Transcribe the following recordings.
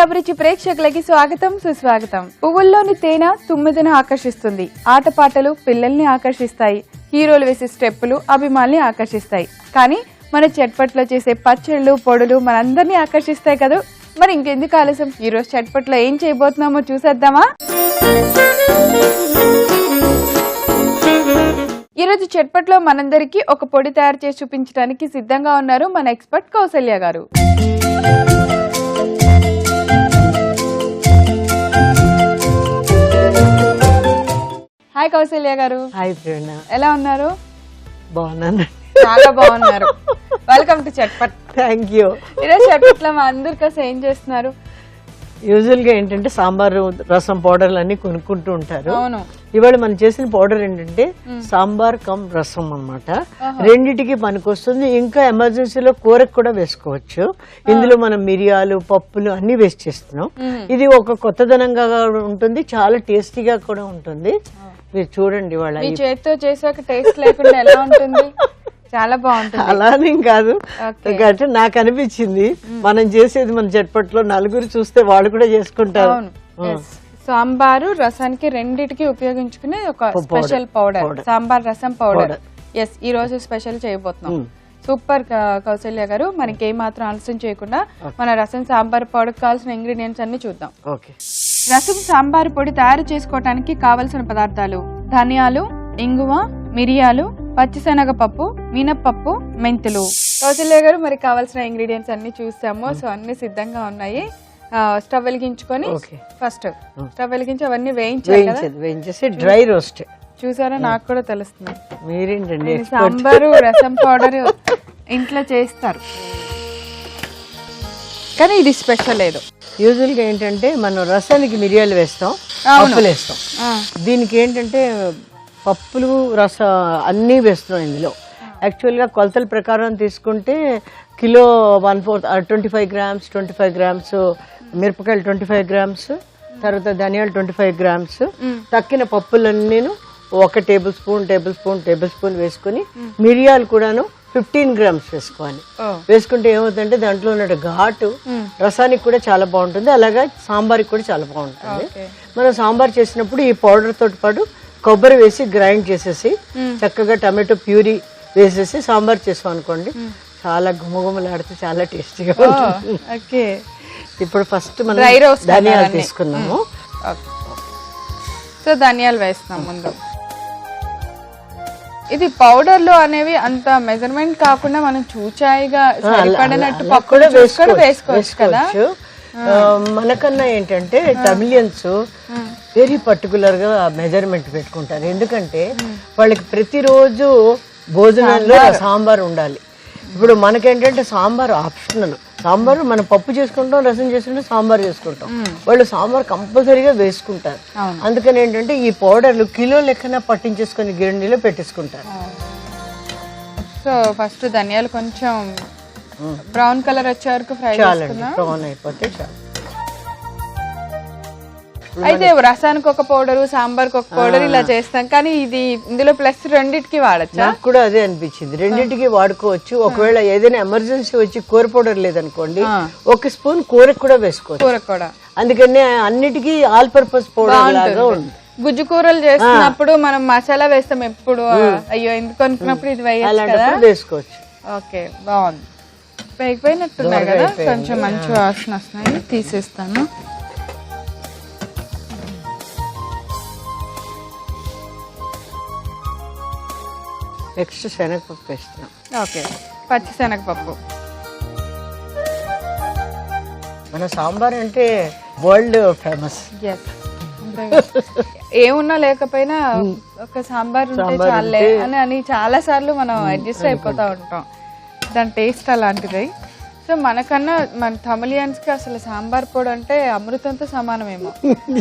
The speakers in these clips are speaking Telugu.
అభిరుచి ప్రేక్షకులకి స్వాగతం సుస్వాగతం. పువ్వుల్లోని తేనె తుమ్మిదను ఆకర్షిస్తుంది. ఆటపాటలు పిల్లల్ని ఆకర్షిస్తాయి. హీరోలు వేసే స్టెప్పులు అభిమానుల్ని ఆకర్షిస్తాయి. కానీ మన చట్పట్లో చేసే పచ్చళ్ళు పొడులు మనందరినీ ఆకర్షిస్తాయి కదా. మరి ఇంకెందుకు ఆలస్యం, ఈ రోజు చట్పట్లో ఏం చేయబోతున్నామో చూసేద్దామా. ఈ రోజు చట్పట్లో మనందరికీ ఒక పొడి తయారు చేసి చూపించడానికి సిద్ధంగా ఉన్నారు మన ఎక్స్పర్ట్ కౌసల్య గారు. హాయ్ కౌసల్య గారు. హాయ్ ప్రేరణ, ఎలా ఉన్నారు? బాగున్నాను, చాలా బాగున్నారు. Welcome to chatpat. Thank you. ఈరోజు చట్పట్లో మా అందరి కోసం ఏం చేస్తున్నారు? యూజువల్ గా ఏంటంటే సాంబార్ రసం పౌడర్లు అన్ని కొనుక్కుంటూ ఉంటారు. అవును, ఇవాళ మనం చేసిన పౌడర్ ఏంటంటే సాంబార్ కమ్ రసం అన్నమాట. రెండిటికి పనికొస్తుంది. ఇంకా ఎమర్జెన్సీలో కూరకు కూడా వేసుకోవచ్చు. ఇందులో మనం మిరియాలు పప్పులు అన్ని వేస్ట్ చేస్తున్నాం. ఇది ఒక కొత్తదనంగా ఉంటుంది, చాలా టేస్టీగా కూడా ఉంటుంది. మీరు చూడండి, వాళ్ళ మీ చేతితో చేసాక టేస్ట్ లేకుండా ఎలా ఉంటుంది? చాలా బాగుంటుంది. అలానే కాదు, అంటే నాకు అనిపించింది మనం చేసేది మన చట్పట్లో నలుగురు చూస్తే వాళ్ళు కూడా చేసుకుంటారు. సాంబారు రసానికి రెండిటికి ఉపయోగించుకునే ఒక special powder, sambar rasam powder. Yes, ఈ రోజు స్పెషల్ చేయబోతున్నాం. సూపర్ కౌసల్య గారు. మనకి ఏ మాత్రం ఆలస్యం చేయకుండా మన రసం సాంబార్ పౌడర్ కావాల్సిన ఇంగ్రీడియంట్స్ అన్ని చూద్దాం. రసం సాంబార్ పొడి తయారు చేసుకోవడానికి కావలసిన పదార్థాలు: ధనియాలు, ఇంగువ, మిరియాలు, పచ్చిశనగపప్పు, మినప్పప్పు, మెంతులు. కౌసల్య గారు, మరి కావాల్సిన ఇంగ్రీడియంట్స్ అన్ని చూసాము. సో అన్ని సిద్ధంగా ఉన్నాయి. స్టవ్ వెలిగించుకొని ఫస్ట్ స్టవ్ వెలిగించి అవన్నీ వేయించేసి డ్రై రోస్ట్. చూసారా, నాకు కూడా తెలుస్తుంది. మీరేంటండి సాంబారు రసం పౌడర్ ఇంట్లో చేస్తారు, కానీ ఇది స్పెషల్ ఏదో. యూజువల్ గా ఏంటంటే మనం రసానికి మిరియాలు వేస్తాం, పప్పులు వేస్తాం. దీనికి ఏంటంటే పప్పులు రస అన్నీ వేస్తున్నాం ఇందులో. యాక్చువల్గా కొలతల ప్రకారం తీసుకుంటే కిలో 1/4 25 grams 25 grams మిరపకాయలు 25 grams, తర్వాత ధనియాలు 25 grams, తక్కిన పప్పులన్నీ 1 టేబుల్ స్పూన్ వేసుకుని మిరియాలు కూడాను 15 grams వేసుకోవాలి. వేసుకుంటే ఏమవుతుందంటే దాంట్లో ఉన్న ఘాటు రసానికి కూడా చాలా బాగుంటుంది, అలాగే సాంబార్కి కూడా చాలా బాగుంటుంది. మనం సాంబార్ చేసినప్పుడు ఈ పౌడర్ తోటి పాటు కొబ్బరి వేసి గ్రైండ్ చేసేసి చక్కగా టమాటో ప్యూరీ వేసేసి సాంబార్ చేసాం అనుకోండి, చాలా గుమగుమలాడితే చాలా టేస్టీగా ఉంటుంది. ఇప్పుడు ఫస్ట్ మనం ధనియాలు తీసుకున్నాము. సో ధనియాలు వేస్తాం ముందు. ఇది పౌడర్ లో అనేవి అంత మెజర్మెంట్ కాకుండా మనం చూచాయిగా సరిపడినట్టు పప్పులు వేసుకోవచ్చు కదా. మనకన్నా ఏంటంటే తమిళియన్స్ వెరీ పర్టికులర్ గా మెజర్మెంట్ పెట్టుకుంటారు. ఎందుకంటే వాళ్ళకి ప్రతిరోజు భోజనంలో సాంబార్ ఉండాలి. ఇప్పుడు మనకేంటంటే సాంబార్ ఆప్షనల్. సాంబార్ మనం పప్పు చేసుకుంటాం, రసం చేసుకుంటాం, సాంబార్ చేసుకుంటాం. వాళ్ళు సాంబార్ కంపల్సరీగా వేసుకుంటారు. అందుకని ఏంటంటే ఈ పౌడర్లు కిలో లెక్కన పట్టించేసుకుని గిరణిలో పెట్టేసుకుంటారు. సో ఫస్ట్ ధనియాలు కొంచెం బ్రౌన్ కలర్ వచ్చే వరకు ఫ్రై చేసుకుందాం. బ్రౌన్ అయిపోతే చాలు. అయితే రసానికి ఒక పౌడర్, సాంబార్కి ఒక పౌడర్ ఇలా చేస్తాం, కానీ ఇది ఇందులో ప్లస్ రెండింటికి వాడచ్చు. నాకు కూడా అదే అనిపించింది, రెండింటికి వాడుకోవచ్చు. ఒకవేళ ఏదైనా ఎమర్జెన్సీ వచ్చి కూర పౌడర్ లేదనుకోండి, 1 స్పూన్ కూరకు కూడా వేసుకోవచ్చు. కూర కూడా అందుకని అన్నిటికీ ఆల్ పర్పస్ పౌడర్ లాగా ఉంది. గుజ్జు కూరలు చేస్తున్నప్పుడు మనం మసాలా వేస్తాం ఎప్పుడు, అయ్యో ఎందుకు అనుకున్నప్పుడు ఇది వేసుకోవచ్చు. ఓకే, బాగుంది. వేగిపోయినట్టున్నాయి కదా, కొంచెం మంచి వాసన వస్తున్నాయి. తీసేస్తాను. నెక్స్ట్ శనగపప్పు వేస్తున్నాం. ఓకే, పచ్చి శనగపప్పు. మన సాంబార్ అంటే వరల్డ్ ఫేమస్. ఏమున్నా లేకపోయినా ఒక సాంబార్ ఉంటే చాలే అని చాలా సార్లు మనం అడ్జస్ట్ అయిపోతా ఉంటాం. దాని టేస్ట్ అలాంటిది. సో మనకన్నా మన తమిళియన్స్ కి అసలు సాంబార్ పొడి అంటే అమృతంతో సమానమేమో.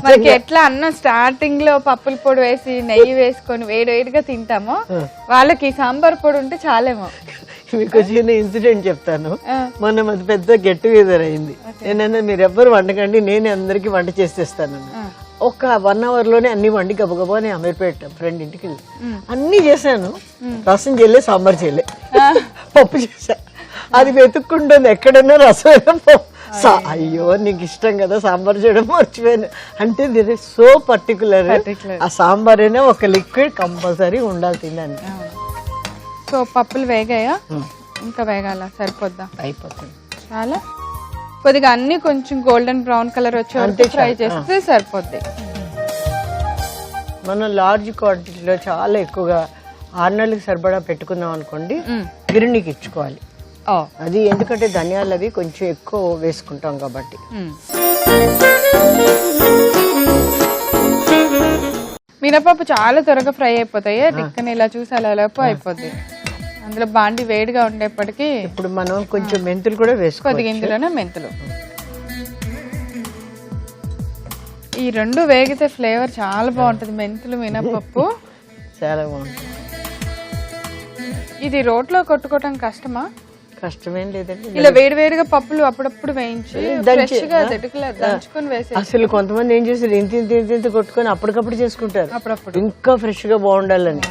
మనకి ఎట్లా అన్నం స్టార్టింగ్ లో పప్పుల పొడి వేసి నెయ్యి వేసుకొని వేడిగా తింటామో, వాళ్ళకి సాంబార్ పొడి ఉంటే చాలేమో. మీకు వచ్చిన ఇన్సిడెంట్ చెప్తాను. మొన్న అది పెద్ద గెట్ టుగెదర్ అయింది. నేనన్నా మీరు ఎవ్వరు వండకండి, నేనే అందరికి వంట చేసేస్తాను. ఒక 1 hour లోనే అన్ని వండి గబగబా నేను అమీర్పేట ఫ్రెండ్ ఇంటికి వెళ్ళి అన్ని చేశాను. రసం చేయలే, సాంబార్ చేయలే, పప్పు చేశా. అది వెతుక్కుంటుంది ఎక్కడన్నా రసం అయ్యో నీకు ఇష్టం కదా సాంబార్ చేయడం మర్చిపోయాను అంటే దిర్ ఇస్ సో పర్టికులర్. ఆ సాంబార్ అయినా ఒక లిక్విడ్ కంపల్సరీ ఉండాలి తినడానికి. సో పప్పులు వేగాయా? ఇంకా వేగాల? సరిపోద్దా? అయిపోతుంది. చాలా కొద్దిగా అన్ని కొంచెం గోల్డెన్ బ్రౌన్ కలర్ వచ్చే ఫ్రై చేస్తే సరిపోద్ది. మనం లార్జ్ క్వాంటిటీలో చాలా ఎక్కువగా 6 నెలలకు సరిపడా పెట్టుకుందాం అనుకోండి, గిరణికి ఇచ్చుకోవాలి. అది ఎందుకంటే ధనియాలు అవి కొంచెం ఎక్కువ వేసుకుంటాం కాబట్టి. మినపప్పు చాలా త్వరగా ఫ్రై అయిపోతాయి. టిక్కని ఇలా చూసి అలా అయిపోద్ది. అందులో బాండి వేడిగా ఉండేప్పటికీ ఇప్పుడు మనం కొంచెం మెంతులు కూడా వేసుకోవాలి. కొద్దిగా ఇందులోనే మెంతులు. ఈ రెండు వేగితే ఫ్లేవర్ చాలా బాగుంటది. మెంతులు మినపప్పు చాలా బాగుంటుంది. ఇది రోట్లో కొట్టుకోవటం కష్టమా? కష్టమేం లేదండి. ఇలా వేడివేడిగా పప్పులు అప్పుడప్పుడు వేయించి దంచుకొని వేసి అసలు కొంతమంది ఏం చేస్తారు ఇంత కొట్టుకొని అప్పటికప్పుడు చేసుకుంటారు. అప్పుడప్పుడు ఇంకా ఫ్రెష్ గా బాగుండాలని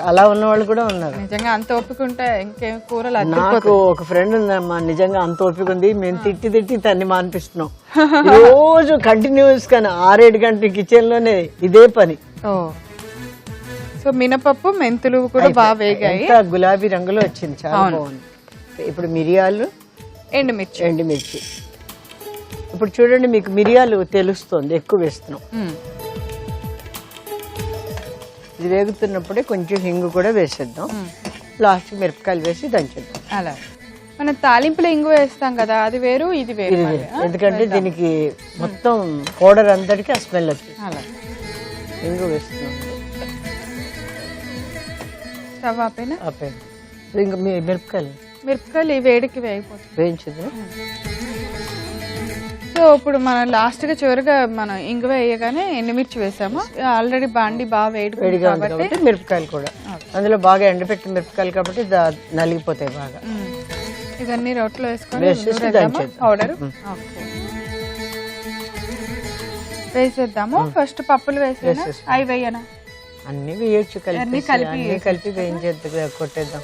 అలా ఉన్న వాళ్ళు కూడా ఉన్నారు. నిజంగా అంత ఓపిక ఉంటే ఇంకేం కూరలు. నాకు ఒక ఫ్రెండ్ ఉందమ్మా, నిజంగా అంత ఓపిక ఉంది. మేము తిట్టి తన్ని మానిపిస్తున్నాం. రోజు కంటిన్యూస్ గా 6-7 గంటల కిచెన్ లోనే ఇదే పని. సో మినపప్పు మెంతులు కూడా బాగా వేగాయి. గులాబీ రంగులో వచ్చింది, చాలా బాగుంది. ఇప్పుడు మిరియాలు, ఎండుమిర్చి. ఇప్పుడు చూడండి మీకు మిరియాలు తెలుస్తుంది, ఎక్కువ వేస్తున్నాం. ఇది వేగుతున్నప్పుడే కొంచెం హింగు కూడా వేసేద్దాం. లాస్ట్ మిరపకాయలు వేసి దంచేద్దాం. అలా మనం తాలింపులో ఇంగు వేస్తాం కదా, అది వేరు ఇది వేరు. ఎందుకంటే దీనికి మొత్తం పౌడర్ అంతటికి ఆ స్మెల్ వచ్చింది. అలా ఇంగు వేస్తున్నాం. స్టవ్ ఆపేనా? ఇంకా మిరపకాయలు ఈ వేడికి వేయించదు. సో ఇప్పుడు మనం లాస్ట్ గా చివరిగా మనం ఇంగువ వేయగానే ఎండుమిర్చి వేసాము. ఆల్రెడీ బాండి బాగా వేడిగా కాబట్టి మిరపకాయలు కూడా అందులో బాగా ఎండపెట్టిన మిరపకాయలు కాబట్టి నలిగిపోతాయి బాగా. ఇవన్నీ రోట్లో వేసుకొని పౌడర్ వేసేద్దాము. ఫస్ట్ పప్పులు వేసేనా? అవి వేయనా? అన్ని వేయొచ్చు, కలిపి వేయించేద్దాం, కొట్టేద్దాం.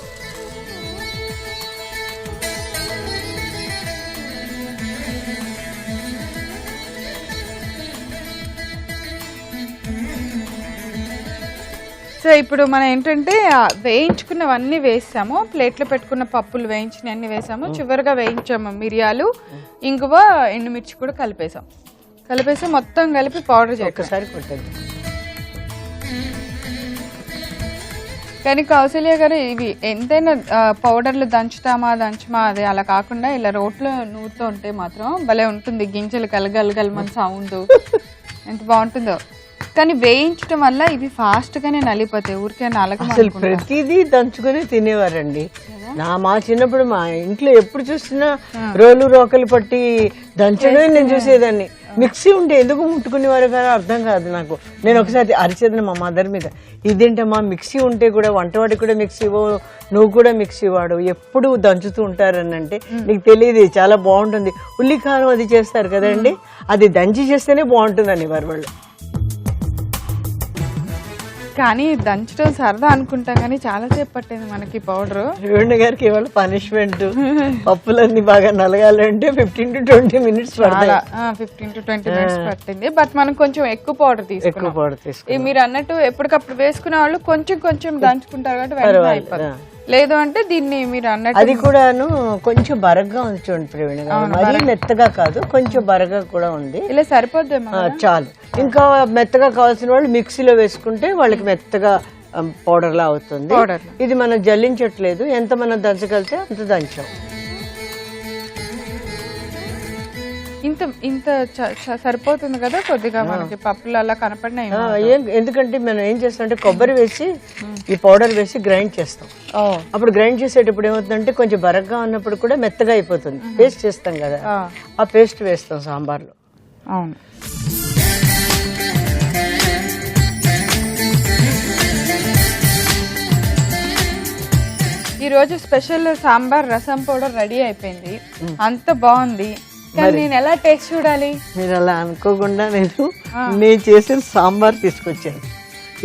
సో ఇప్పుడు మనం ఏంటంటే వేయించుకున్నవన్నీ వేసాము, ప్లేట్లో పెట్టుకున్న పప్పులు వేయించినవన్నీ వేసాము, చివరిగా వేయించాము మిరియాలు, ఇంగువ, ఎండుమిర్చి కూడా కలిపేసి మొత్తం కలిపి పౌడర్ ఒకసారి కొట్టేద్దాం. కానీ కౌశల్య గారు ఇవి ఎంతైనా పౌడర్లు దంచుమా అది అలా కాకుండా ఇలా రోట్లో నూరుతూ ఉంటే మాత్రం భలే ఉంటుంది. గింజలు కలగలగలమని సౌండ్ ఎంత బాగుంటుందో. కానీ వేయించడం వల్ల ఇవి ఫాస్ట్ గానే నలిపోతాయి. ఊరికే అసలు ప్రతిదీ దంచుకుని తినేవారండి. మా చిన్నప్పుడు మా ఇంట్లో ఎప్పుడు చూసినా రోకలు పట్టి దంచడమే నేను చూసేదాన్ని. మిక్సీ ఉంటే ఎందుకు ముట్టుకునేవారు కదా అర్థం కాదు నాకు. నేను ఒకసారి అరిచేదాన్ని మా మదర్ మీద, ఇదేంటమ్మా మిక్సీ ఉంటే కూడా వంటవాడి కూడా మిక్సీ నువ్వు కూడా మిక్సీ వాడు, ఎప్పుడు దంచుతూ ఉంటారని. అంటే నీకు తెలియదు, చాలా బాగుంటుంది. ఉల్లికారం అది చేస్తారు కదండి, అది దంచి చేస్తేనే బాగుంటుందని వాళ్ళు. కానీ దంచడం సరదా అనుకుంటాం కానీ చాలా సేపు పట్టింది మనకి పౌడర్. రేవణ్య గారికి ఇవాళ పనిష్మెంట్, పప్పులన్నీ బాగా నలగాలంటే 15 to 20 minutes 15 to 20 minutes పట్టింది. బట్ మనం కొంచెం ఎక్కువ పౌడర్ తీసుకున్నాం. మీరు అన్నట్టు ఎప్పటికప్పుడు వేసుకునే వాళ్ళు కొంచెం దంచుకుంటారు కాబట్టి వెంటనే అయిపోతుంది. లేదు అంటే దీన్ని మీరు అన్నట్టు అది కూడాను కొంచెం బరగ్గా ఉంది చూడండి ప్రవీణ గారు, మరీ మెత్తగా కాదు, కొంచెం బరగా కూడా ఉంది. ఇలా సరిపోద్దేమో, చాలు. ఇంకా మెత్తగా కావాల్సిన వాళ్ళు మిక్సీలో వేసుకుంటే వాళ్ళకి మెత్తగా పౌడర్ లా అవుతుంది. ఇది మనం జల్లించట్లేదు, ఎంత మనం దంచగలితే అంత దంచాం. ఇంత సరిపోతుంది కదా కొద్దిగా మనకి పప్పులు అలా కనపడినాయి. ఎందుకంటే మనం ఏం చేస్తాం అంటే కొబ్బరి వేసి ఈ పౌడర్ వేసి గ్రైండ్ చేస్తాం. అప్పుడు గ్రైండ్ చేసేటప్పుడు ఏమవుతుందంటే కొంచెం బరగ్గా ఉన్నప్పుడు కూడా మెత్తగా అయిపోతుంది. పేస్ట్ చేస్తాం కదా, ఆ పేస్ట్ వేస్తాం సాంబార్లో. అవును. ఈ రోజు special sambar rasam powder ready అయిపోయింది. అంత బాగుంది. నేను ఎలా టేస్ట్ చూడాలి? మీరు అలా అనుకోకుండా నేను చేసిన సాంబార్ తీసుకొచ్చాను,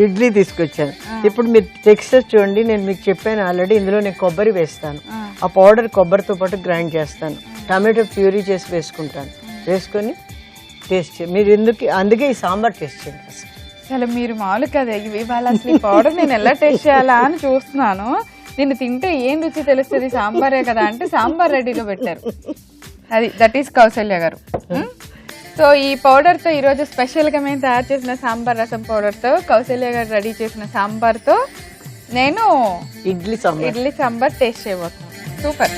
ఇడ్లీ తీసుకొచ్చాను. ఇప్పుడు మీరు టెక్స్చర్ చూడండి. నేను మీకు చెప్పాను ఆల్రెడీ, ఇందులో నేను కొబ్బరి వేస్తాను. ఆ పౌడర్ కొబ్బరితో పాటు గ్రైండ్ చేస్తాను. టమాటో ప్యూరీ చేసి వేసుకుంటాను. వేసుకొని టేస్ట్ మీరు అందుకే ఈ సాంబార్ టేస్ట్ చేయండి అసలు. అసలు మీరు మామూలు కదా ఇవాళ అసలు ఈ పౌడర్ నేను ఎలా టేస్ట్ చేయాలా అని చూస్తున్నాను. దీన్ని తింటే ఏం రుచి తెలుస్తుంది, సాంబారే కదా అంటే సాంబార్ రెడీగా పెట్టారు. అది దట్ ఈస్ కౌసల్య గారు. సో ఈ పౌడర్తో ఈరోజు స్పెషల్గా మేము తయారు చేసిన సాంబార్ రసం పౌడర్తో కౌసల్య గారు రెడీ చేసిన సాంబార్తో నేను ఇడ్లీ సాంబార్ టేస్ట్ చేయబోతున్నాను. సూపర్.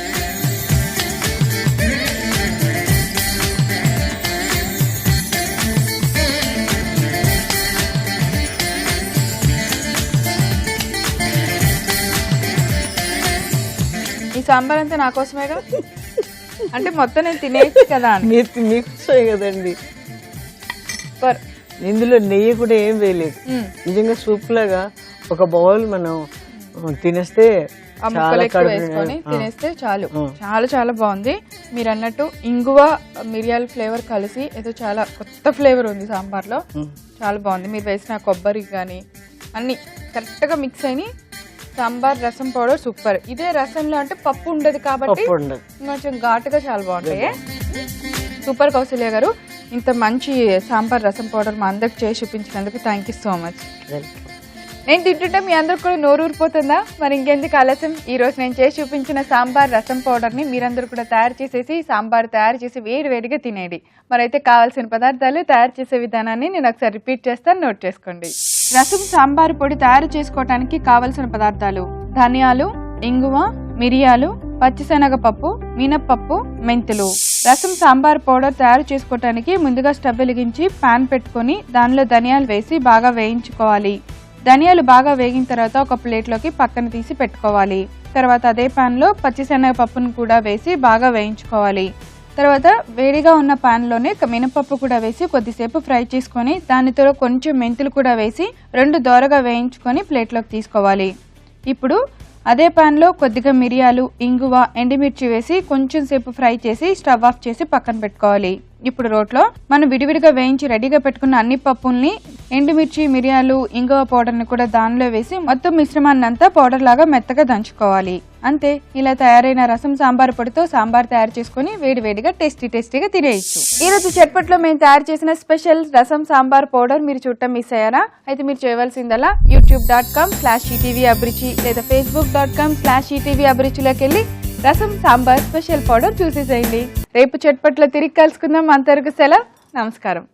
ఈ సాంబార్ అంతా నా కోసమేగా, అంటే మొత్తం నేను తినేసి కదా మీకోసమే కదండి. ఇందులో నెయ్యి కూడా ఏం వేయలేదు. నిజంగా సూప్ లాగా ఒక బౌల్ మనం తినేస్తే వేసుకొని తినేస్తే చాలు. చాలా చాలా బాగుంది. మీరు అన్నట్టు ఇంగువ మిరియాల ఫ్లేవర్ కలిసి ఏదో చాలా కొత్త ఫ్లేవర్ ఉంది సాంబార్ లో. చాలా బాగుంది. మీరు వేసిన కొబ్బరి కానీ అన్ని కరెక్ట్ గా మిక్స్ అయినాయి. Sambar rasam powder super. ఇదే రసంలో అంటే పప్పు ఉండదు కాబట్టి కొంచెం ఘాటుగా చాలా బాగుంటాయి. సూపర్ కౌసల్య గారు, ఇంత మంచి సాంబార్ రసం పౌడర్ మా అందరికి చేసి చూపించినందుకు థ్యాంక్ యూ సో మచ్. నేను తింటుంటే మీ అందరికి కూడా నోరు ఊరిపోతుందా? మరి ఇంకెందుకు ఆలస్యం, ఈ రోజు నేను చేసి చూపించిన సాంబార్ రసం పౌడర్ ని మీరందరూ కూడా తయారు చేసేసి సాంబార్ తయారు చేసి వేడివేడిగా తినేది. మరైతే కావాల్సిన పదార్థాలు తయారు చేసే విధానాన్ని నేను ఒకసారి రిపీట్ చేస్తాను, నోట్ చేసుకోండి. రసం సాంబార్ పొడి తయారు చేసుకోవడానికి కావలసిన పదార్థాలు: ధనియాలు, ఇంగువ, మిరియాలు, పచ్చిశనగపప్పు, మినప్పప్పు, మెంతులు. రసం సాంబార్ పౌడర్ తయారు చేసుకోవడానికి ముందుగా స్టవ్ వెలిగించి పాన్ పెట్టుకొని దానిలో ధనియాలు వేసి బాగా వేయించుకోవాలి. ధనియాలు బాగా వేగిన తర్వాత ఒక ప్లేట్లోకి పక్కన తీసి పెట్టుకోవాలి. తర్వాత అదే పాన్లో పచ్చిశనగపప్పును కూడా వేసి బాగా వేయించుకోవాలి. తర్వాత వేడిగా ఉన్న పాన్లోనే మినపప్పు కూడా వేసి కొద్దిసేపు ఫ్రై చేసుకొని దానితో కొంచెం మెంతులు కూడా వేసి 2 దోరగా వేయించుకొని ప్లేట్లోకి తీసుకోవాలి. ఇప్పుడు అదే పాన్లో కొద్దిగా మిరియాలు, ఇంగువ, ఎండుమిర్చి వేసి కొంచెం సేపు ఫ్రై చేసి స్టవ్ ఆఫ్ చేసి పక్కన పెట్టుకోవాలి. ఇప్పుడు రోట్లో మనం విడివిడిగా వేయించి రెడీగా పెట్టుకున్న అన్ని పప్పుల్ని, ఎండుమిర్చి, మిరియాలు, ఇంగువ పౌడర్ని కూడా దానిలో వేసి మొత్తం మిశ్రమాన్ని అంతా పౌడర్ లాగా మెత్తగా దంచుకోవాలి. అంతే, ఇలా తయారైన రసం సాంబార్ పొడితో సాంబార్ తయారు చేసుకుని వేడివేడిగా టేస్టీగా తినేయచ్చు. ఈ రోజు చట్పట్లో మేము తయారు చేసిన స్పెషల్ రసం సాంబార్ పౌడర్ మీరు చూడటం మిస్ అయ్యారా? అయితే మీరు చేయవలసిందల్లా youtube.com/ETV అభిరుచి లేదా facebook.com/ETV అభిరుచిలోకి వెళ్ళి రసం సాంబార్ స్పెషల్ పౌడర్ చూసేసేయండి. రేపు చట్పట్లో తిరిగి కలుసుకుందాం. అంతవరకు సెలవు, నమస్కారం.